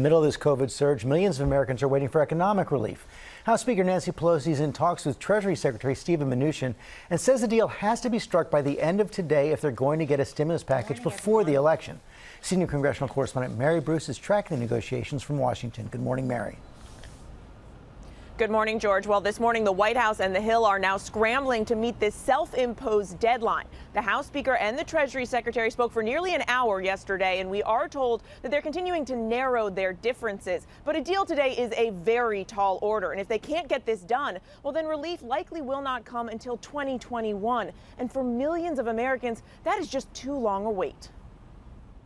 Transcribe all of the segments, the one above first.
In the middle of this COVID surge, millions of Americans are waiting for economic relief. House Speaker Nancy Pelosi is in talks with Treasury Secretary Steven Mnuchin and says the deal has to be struck by the end of today if they're going to get a stimulus package before the election. Senior congressional correspondent Mary Bruce is tracking the negotiations from Washington. Good morning, Mary. Good morning, George. Well, this morning, the White House and the Hill are now scrambling to meet this self-imposed deadline. The House Speaker and the Treasury Secretary spoke for nearly an hour yesterday, and we are told that they're continuing to narrow their differences. But a deal today is a very tall order, and if they can't get this done, well, then relief likely will not come until 2021. And for millions of Americans, that is just too long a wait.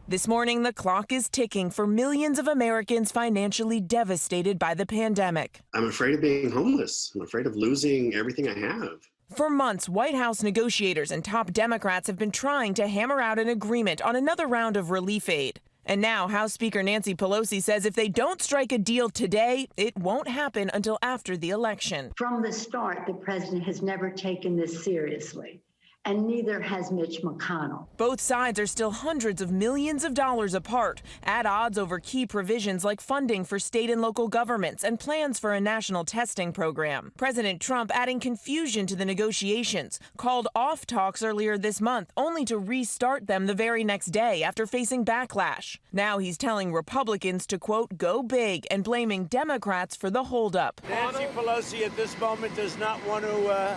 This morning, the clock is ticking for millions of Americans financially devastated by the pandemic. I'm afraid of being homeless. I'm afraid of losing everything I have. For months, White House negotiators and top Democrats have been trying to hammer out an agreement on another round of relief aid. And now House Speaker Nancy Pelosi says if they don't strike a deal today, it won't happen until after the election. From the start, the president has never taken this seriously. And neither has Mitch McConnell. Both sides are still hundreds of millions of dollars apart, at odds over key provisions like funding for state and local governments and plans for a national testing program. President Trump adding confusion to the negotiations, called off talks earlier this month, only to restart them the very next day after facing backlash. Now he's telling Republicans to, quote, go big and blaming Democrats for the holdup. Nancy Pelosi at this moment does not want to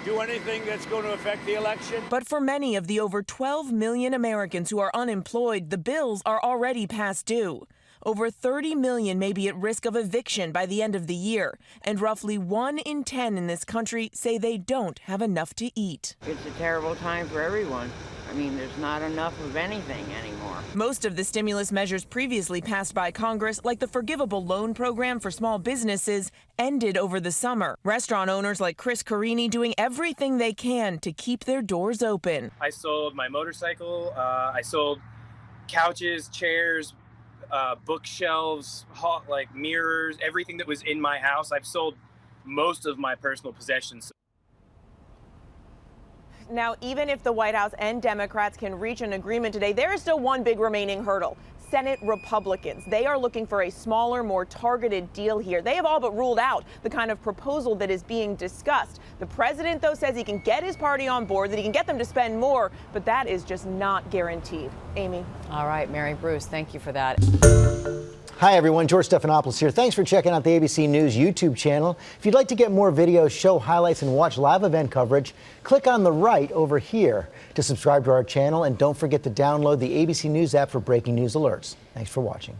do anything that's going to affect the election. But for many of the over 12 million Americans who are unemployed, the bills are already past due. Over 30 million may be at risk of eviction by the end of the year, and roughly 1 in 10 in this country say they don't have enough to eat. It's a terrible time for everyone. I mean, there's not enough of anything anymore. Most of the stimulus measures previously passed by Congress, like the forgivable loan program for small businesses, ended over the summer. Restaurant owners like Chris Carini doing everything they can to keep their doors open. I sold my motorcycle, I sold couches, chairs, bookshelves, like mirrors, everything that was in my house. I've sold most of my personal possessions. Now, even if the White House and Democrats can reach an agreement today, there is still one big remaining hurdle. Senate Republicans. They are looking for a smaller, more targeted deal here. They have all but ruled out the kind of proposal that is being discussed. The president, though, says he can get his party on board, that he can get them to spend more, but that is just not guaranteed. Amy. All right, Mary Bruce, thank you for that. Hi, everyone. George Stephanopoulos here. Thanks for checking out the ABC News YouTube channel. If you'd like to get more videos, show highlights, and watch live event coverage, click on the right over here to subscribe to our channel. And don't forget to download the ABC News app for breaking news alerts. Thanks for watching.